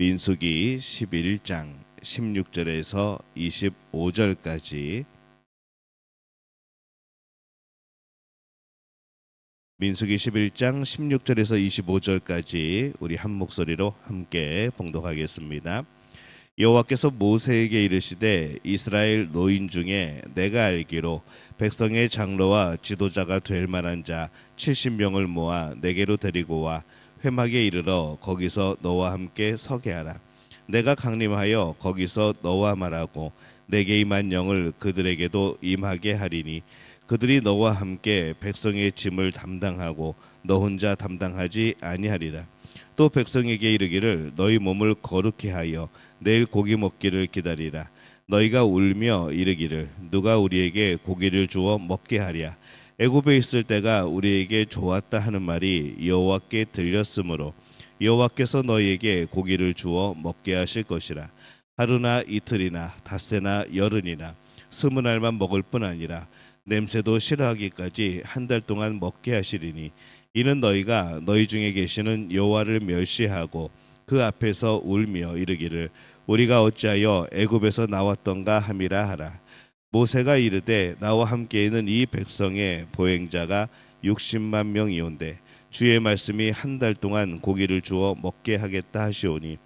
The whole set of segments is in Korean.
민수기 11장 16절에서 25절까지 민수기 11장 16절에서 25절까지 우리 한 목소리로 함께 봉독하겠습니다. 여호와께서 모세에게 이르시되 이스라엘 노인 중에 내가 알기로 백성의 장로와 지도자가 될 만한 자 70명을 모아 내게로 데리고 와 회막에 이르러 거기서 너와 함께 서게 하라. 내가 강림하여 거기서 너와 말하고 내게 임한 영을 그들에게도 임하게 하리니 그들이 너와 함께 백성의 짐을 담당하고 너 혼자 담당하지 아니하리라. 또 백성에게 이르기를 너희 몸을 거룩히 하여 내일 고기 먹기를 기다리라. 너희가 울며 이르기를 누가 우리에게 고기를 주어 먹게 하랴. 애굽에 있을 때가 우리에게 좋았다 하는 말이 여호와께 들렸으므로 여호와께서 너희에게 고기를 주어 먹게 하실 것이라. 하루나 이틀이나 닷새나 열흘이나 20날만 먹을 뿐 아니라 냄새도 싫어하기까지 한 달 동안 먹게 하시리니 이는 너희가 너희 중에 계시는 여호와를 멸시하고 그 앞에서 울며 이르기를 우리가 어찌하여 애굽에서 나왔던가 함이라 하라. 모세가 이르되 나와 함께 있는 이 백성의 보행자가 60만 명이온데 주의 말씀이 한 달 동안 고기를 주어 먹게 하겠다 하시오니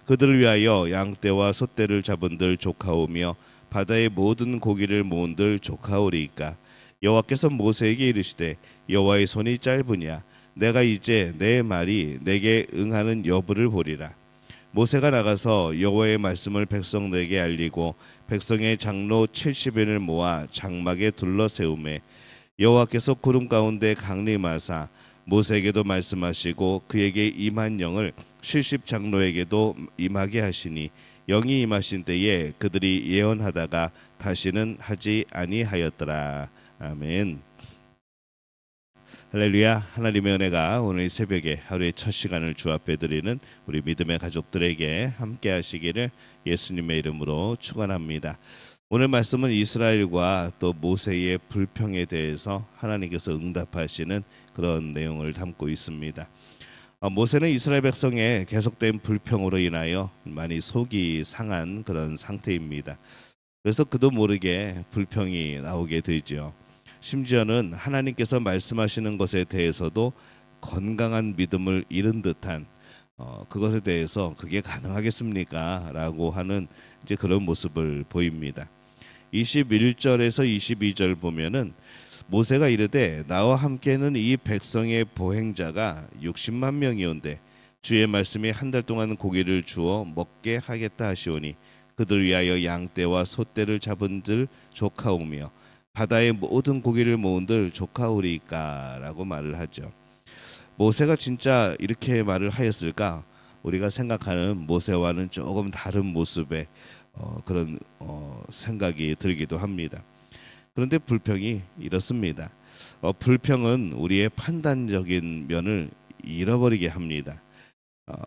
그들을 위하여 양떼와 소떼를 잡은들 조카오며 바다의 모든 고기를 모은들 조카오리이까. 여호와께서 모세에게 이르시되 여호와의 손이 짧으냐 내가 이제 내 말이 내게 응하는 여부를 보리라. 모세가 나가서 여호와의 말씀을 백성들에게 알리고 백성의 장로 70인을 모아 장막에 둘러 세우매 여호와께서 구름 가운데 강림하사 모세에게도 말씀하시고 그에게 임한 영을 70 장로에게도 임하게 하시니 영이 임하신 때에 그들이 예언하다가 다시는 하지 아니하였더라. 아멘. 할렐루야. 하나님의 은혜가 오늘 새벽에 하루의 첫 시간을 주 앞에 드리는 우리 믿음의 가족들에게 함께 하시기를 예수님의 이름으로 축원합니다. 오늘 말씀은 이스라엘과 또 모세의 불평에 대해서 하나님께서 응답하시는 그런 내용을 담고 있습니다. 모세는 이스라엘 백성의 계속된 불평으로 인하여 많이 속이 상한 그런 상태입니다. 그래서 그도 모르게 불평이 나오게 되죠. 심지어는 하나님께서 말씀하시는 것에 대해서도 건강한 믿음을 잃은 듯한 그것에 대해서 그게 가능하겠습니까? 라고 하는 이제 그런 모습을 보입니다. 21절에서 22절 보면은 모세가 이르되 나와 함께는 이 백성의 보행자가 60만 명이온데 주의 말씀이 한 달 동안 고기를 주어 먹게 하겠다 하시오니 그들 위하여 양떼와 소떼를 잡은들 조카오며 바다의 모든 고기를 모은들 조카오리이까라고 말을 하죠. 모세가 진짜 이렇게 말을 하였을까? 우리가 생각하는 모세와는 조금 다른 모습의 그런 생각이 들기도 합니다. 그런데 불평이 이렇습니다. 불평은 우리의 판단적인 면을 잃어버리게 합니다.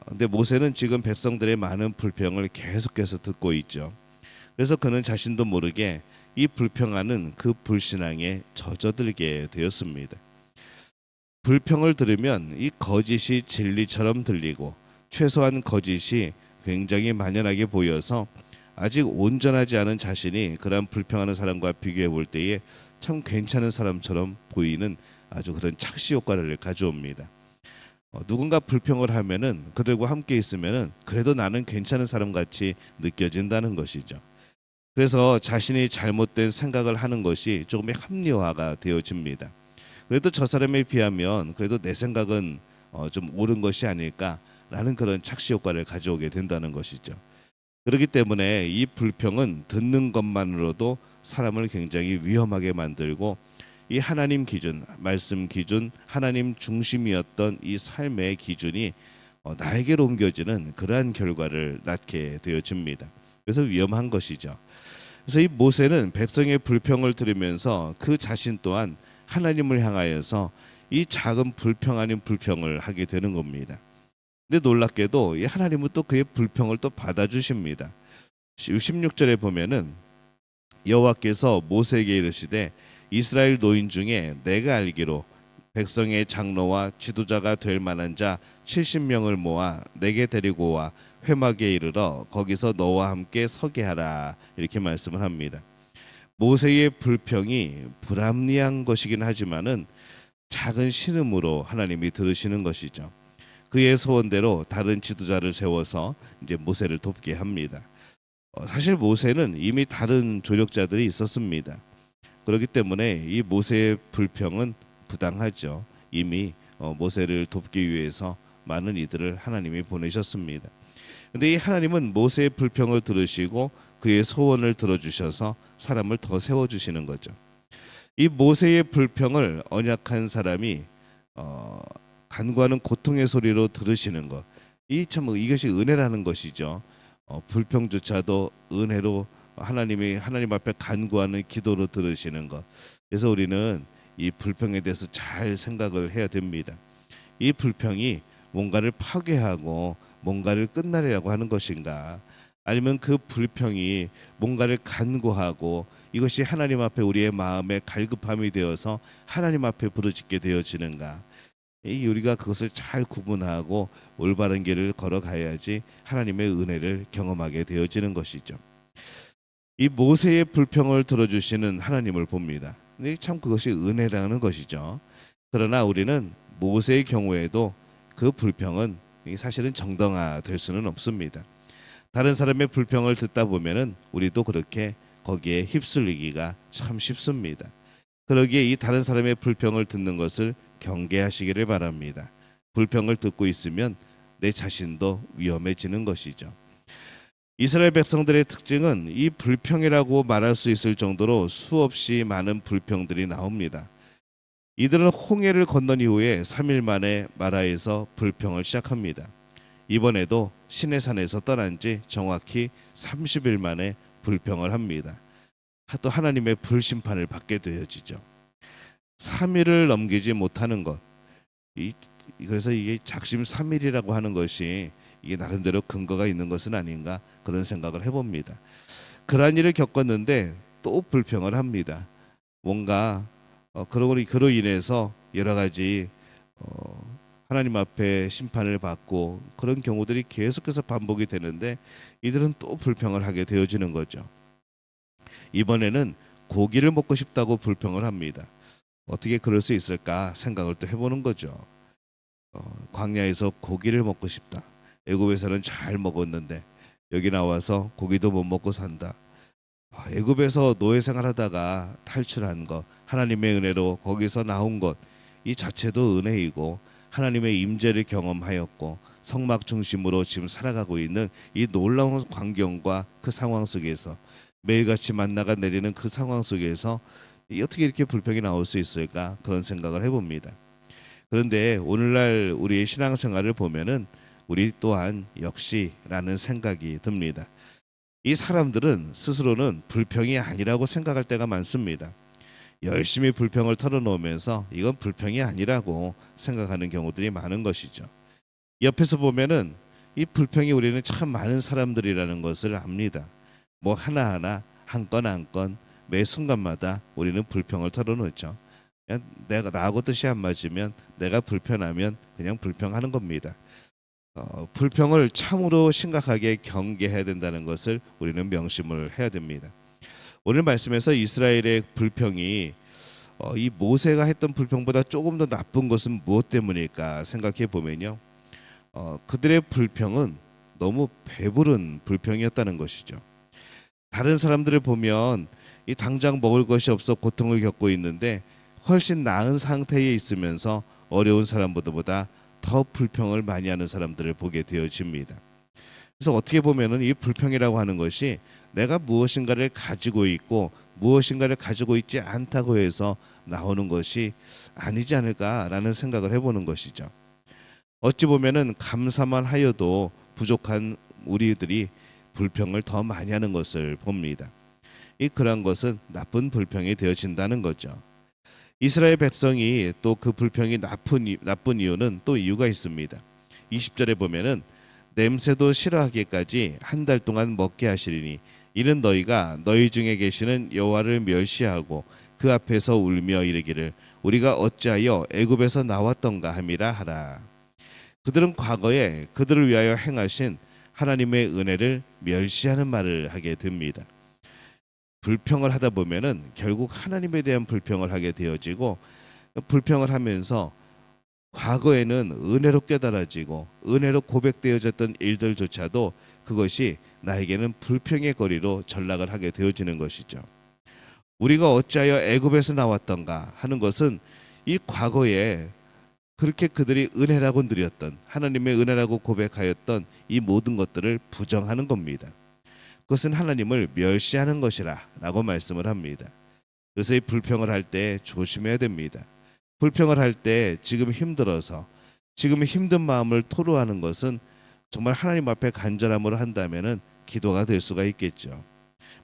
근데 모세는 지금 백성들의 많은 불평을 계속해서 듣고 있죠. 그래서 그는 자신도 모르게 이 불평하는 그 불신앙에 젖어들게 되었습니다. 불평을 들으면 이 거짓이 진리처럼 들리고 최소한 거짓이 굉장히 만연하게 보여서 아직 온전하지 않은 자신이 그런 불평하는 사람과 비교해 볼 때에 참 괜찮은 사람처럼 보이는 아주 그런 착시 효과를 가져옵니다. 누군가 불평을 하면은 그들과 함께 있으면은 그래도 나는 괜찮은 사람 같이 느껴진다는 것이죠. 그래서 자신이 잘못된 생각을 하는 것이 조금의 합리화가 되어집니다. 그래도 저 사람에 비하면 그래도 내 생각은 좀 옳은 것이 아닐까라는 그런 착시 효과를 가져오게 된다는 것이죠. 그렇기 때문에 이 불평은 듣는 것만으로도 사람을 굉장히 위험하게 만들고 이 하나님 기준, 말씀 기준, 하나님 중심이었던 이 삶의 기준이 나에게로 옮겨지는 그러한 결과를 낳게 되어집니다. 그래서 위험한 것이죠. 그래서 이 모세는 백성의 불평을 들으면서 그 자신 또한 하나님을 향하여서 이 작은 불평 아닌 불평을 하게 되는 겁니다. 근데 놀랍게도 이 하나님은 또 그의 불평을 또 받아주십니다. 16절에 보면은 여호와께서 모세에게 이르시되 이스라엘 노인 중에 내가 알기로 백성의 장로와 지도자가 될 만한 자 70명을 모아 내게 데리고 와 회막에 이르러 거기서 너와 함께 서게 하라. 이렇게 말씀을 합니다. 모세의 불평이 불합리한 것이긴 하지만은 작은 신음으로 하나님이 들으시는 것이죠. 그의 소원대로 다른 지도자를 세워서 이제 모세를 돕게 합니다. 사실 모세는 이미 다른 조력자들이 있었습니다. 그렇기 때문에 이 모세의 불평은 부당하죠. 이미 모세를 돕기 위해서 많은 이들을 하나님이 보내셨습니다. 근데 이 하나님은 모세의 불평을 들으시고 그의 소원을 들어주셔서 사람을 더 세워주시는 거죠. 이 모세의 불평을 언약한 사람이 간구하는 고통의 소리로 들으시는 것, 이 참 이것이 은혜라는 것이죠. 불평조차도 은혜로 하나님 앞에 간구하는 기도로 들으시는 것. 그래서 우리는 이 불평에 대해서 잘 생각을 해야 됩니다. 이 불평이 뭔가를 파괴하고 뭔가를 끝나리라고 하는 것인가, 아니면 그 불평이 뭔가를 간구하고 이것이 하나님 앞에 우리의 마음에 갈급함이 되어서 하나님 앞에 부르짖게 되어지는가. 이 우리가 그것을 잘 구분하고 올바른 길을 걸어가야지 하나님의 은혜를 경험하게 되어지는 것이죠. 이 모세의 불평을 들어주시는 하나님을 봅니다. 근데 참 그것이 은혜라는 것이죠. 그러나 우리는 모세의 경우에도 그 불평은 사실은 정당화될 수는 없습니다. 다른 사람의 불평을 듣다 보면은 우리도 그렇게 거기에 휩쓸리기가 참 쉽습니다. 그러기에 이 다른 사람의 불평을 듣는 것을 경계하시기를 바랍니다. 불평을 듣고 있으면 내 자신도 위험해지는 것이죠. 이스라엘 백성들의 특징은 이 불평이라고 말할 수 있을 정도로 수없이 많은 불평들이 나옵니다. 이들은 홍해를 건넌 이후에 3일 만에 마라에서 불평을 시작합니다. 이번에도 시내산에서 떠난 지 정확히 30일 만에 불평을 합니다. 또 하나님의 불심판을 받게 되어지죠. 3일을 넘기지 못하는 것. 그래서 이게 작심 3일이라고 하는 것이 이게 나름대로 근거가 있는 것은 아닌가, 그런 생각을 해봅니다. 그러한 일을 겪었는데 또 불평을 합니다. 뭔가 그로 인해서 여러 가지 하나님 앞에 심판을 받고 그런 경우들이 계속해서 반복이 되는데 이들은 또 불평을 하게 되어지는 거죠. 이번에는 고기를 먹고 싶다고 불평을 합니다. 어떻게 그럴 수 있을까 생각을 또 해보는 거죠. 광야에서 고기를 먹고 싶다. 애굽에서는 잘 먹었는데 여기 나와서 고기도 못 먹고 산다. 애굽에서 노예 생활하다가 탈출한 것, 하나님의 은혜로 거기서 나온 것, 이 자체도 은혜이고 하나님의 임재를 경험하였고 성막 중심으로 지금 살아가고 있는 이 놀라운 광경과 그 상황 속에서 매일같이 만나가 내리는 그 상황 속에서 어떻게 이렇게 불평이 나올 수 있을까, 그런 생각을 해봅니다. 그런데 오늘날 우리의 신앙생활을 보면은 우리 또한 역시라는 생각이 듭니다. 이 사람들은 스스로는 불평이 아니라고 생각할 때가 많습니다. 열심히 불평을 털어놓으면서 이건 불평이 아니라고 생각하는 경우들이 많은 것이죠. 옆에서 보면은 이 불평이 우리는 참 많은 사람들이라는 것을 압니다. 뭐 하나하나 한 건 한 건 매 순간마다 우리는 불평을 털어놓죠. 그냥 내가 나하고 뜻이 안 맞으면, 내가 불편하면 그냥 불평하는 겁니다. 불평을 참으로 심각하게 경계해야 된다는 것을 우리는 명심을 해야 됩니다. 오늘 말씀에서 이스라엘의 불평이 이 모세가 했던 불평보다 조금 더 나쁜 것은 무엇 때문일까 생각해 보면요, 그들의 불평은 너무 배부른 불평이었다는 것이죠. 다른 사람들을 보면 이 당장 먹을 것이 없어 고통을 겪고 있는데 훨씬 나은 상태에 있으면서 어려운 사람보다 더 불평을 많이 하는 사람들을 보게 되어집니다. 그래서 어떻게 보면은 이 불평이라고 하는 것이 내가 무엇인가를 가지고 있고 무엇인가를 가지고 있지 않다고 해서 나오는 것이 아니지 않을까라는 생각을 해보는 것이죠. 어찌 보면은 감사만 하여도 부족한 우리들이 불평을 더 많이 하는 것을 봅니다. 그러한 것은 나쁜 불평이 되어진다는 거죠. 이스라엘 백성이 또 그 불평이 나쁜 이유는 또 이유가 있습니다. 20절에 보면은 냄새도 싫어하기까지 한 달 동안 먹게 하시리니 이는 너희가 너희 중에 계시는 여호와를 멸시하고 그 앞에서 울며 이르기를 우리가 어찌하여 애굽에서 나왔던가 함이라 하라. 그들은 과거에 그들을 위하여 행하신 하나님의 은혜를 멸시하는 말을 하게 됩니다. 불평을 하다 보면은 결국 하나님에 대한 불평을 하게 되어지고, 불평을 하면서 과거에는 은혜로 깨달아지고 은혜로 고백되어졌던 일들조차도 그것이 나에게는 불평의 거리로 전락을 하게 되어지는 것이죠. 우리가 어찌하여 애굽에서 나왔던가 하는 것은 이 과거에 그렇게 그들이 은혜라고 누렸던, 하나님의 은혜라고 고백하였던 이 모든 것들을 부정하는 겁니다. 그것은 하나님을 멸시하는 것이라 라고 말씀을 합니다. 그래서 이 불평을 할 때 조심해야 됩니다. 불평을 할 때 지금 힘들어서, 지금 힘든 마음을 토로하는 것은 정말 하나님 앞에 간절함으로 한다면은 기도가 될 수가 있겠죠.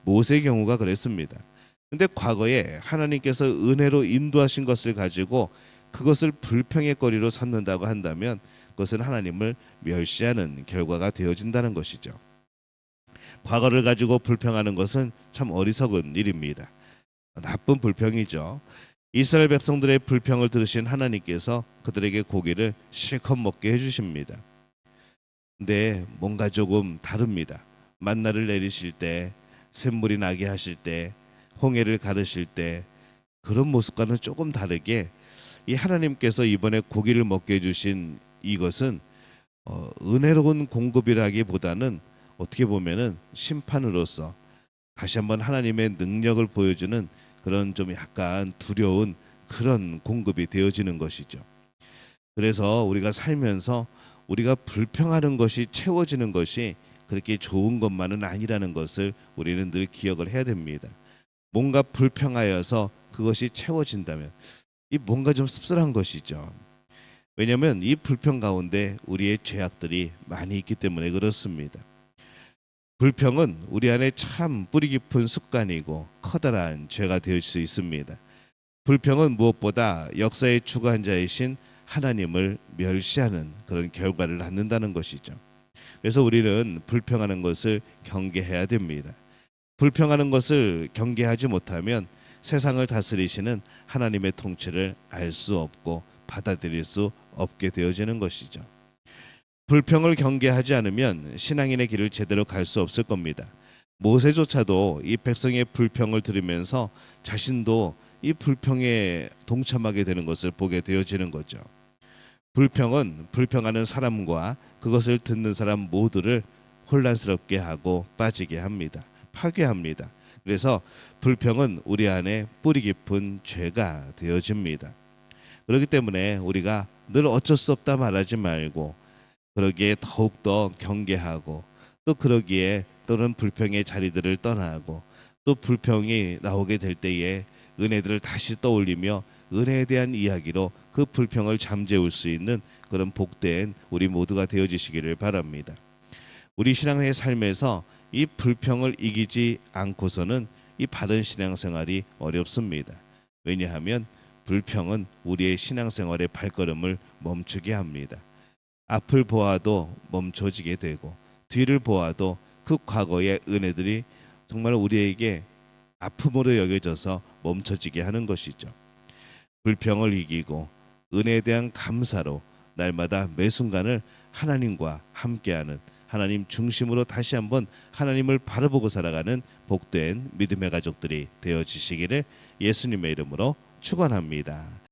모세의 경우가 그랬습니다. 근데 과거에 하나님께서 은혜로 인도하신 것을 가지고 그것을 불평의 거리로 삼는다고 한다면 그것은 하나님을 멸시하는 결과가 되어진다는 것이죠. 과거를 가지고 불평하는 것은 참 어리석은 일입니다. 나쁜 불평이죠. 이스라엘 백성들의 불평을 들으신 하나님께서 그들에게 고기를 실컷 먹게 해주십니다. 근데 뭔가 조금 다릅니다. 만나를 내리실 때, 샘물이 나게 하실 때, 홍해를 가르실 때, 그런 모습과는 조금 다르게 이 하나님께서 이번에 고기를 먹게 해주신 이것은 은혜로운 공급이라기보다는 어떻게 보면은 심판으로서 다시 한번 하나님의 능력을 보여주는 그런 좀 약간 두려운 그런 공급이 되어지는 것이죠. 그래서 우리가 살면서 우리가 불평하는 것이 채워지는 것이 그렇게 좋은 것만은 아니라는 것을 우리는 늘 기억을 해야 됩니다. 뭔가 불평하여서 그것이 채워진다면 이 뭔가 좀 씁쓸한 것이죠. 왜냐하면 이 불평 가운데 우리의 죄악들이 많이 있기 때문에 그렇습니다. 불평은 우리 안에 참 뿌리 깊은 습관이고 커다란 죄가 될 수 있습니다. 불평은 무엇보다 역사의 주관자이신 하나님을 멸시하는 그런 결과를 낳는다는 것이죠. 그래서 우리는 불평하는 것을 경계해야 됩니다. 불평하는 것을 경계하지 못하면 세상을 다스리시는 하나님의 통치를 알 수 없고 받아들일 수 없게 되어지는 것이죠. 불평을 경계하지 않으면 신앙인의 길을 제대로 갈 수 없을 겁니다. 모세조차도 이 백성의 불평을 들으면서 자신도 이 불평에 동참하게 되는 것을 보게 되어지는 거죠. 불평은 불평하는 사람과 그것을 듣는 사람 모두를 혼란스럽게 하고 빠지게 합니다. 파괴합니다. 그래서 불평은 우리 안에 뿌리 깊은 죄가 되어집니다. 그렇기 때문에 우리가 늘 어쩔 수 없다 말하지 말고 그러기에 더욱더 경계하고 또 그러기에 또는 불평의 자리들을 떠나고 또 불평이 나오게 될 때에 은혜들을 다시 떠올리며 은혜에 대한 이야기로 그 불평을 잠재울 수 있는 그런 복된 우리 모두가 되어지시기를 바랍니다. 우리 신앙의 삶에서 이 불평을 이기지 않고서는 이 바른 신앙생활이 어렵습니다. 왜냐하면 불평은 우리의 신앙생활의 발걸음을 멈추게 합니다. 앞을 보아도 멈춰지게 되고 뒤를 보아도 그 과거의 은혜들이 정말 우리에게 아픔으로 여겨져서 멈춰지게 하는 것이죠. 불평을 이기고 은혜에 대한 감사로 날마다 매 순간을 하나님과 함께하는, 하나님 중심으로 다시 한번 하나님을 바라보고 살아가는 복된 믿음의 가족들이 되어지시기를 예수님의 이름으로 축원합니다.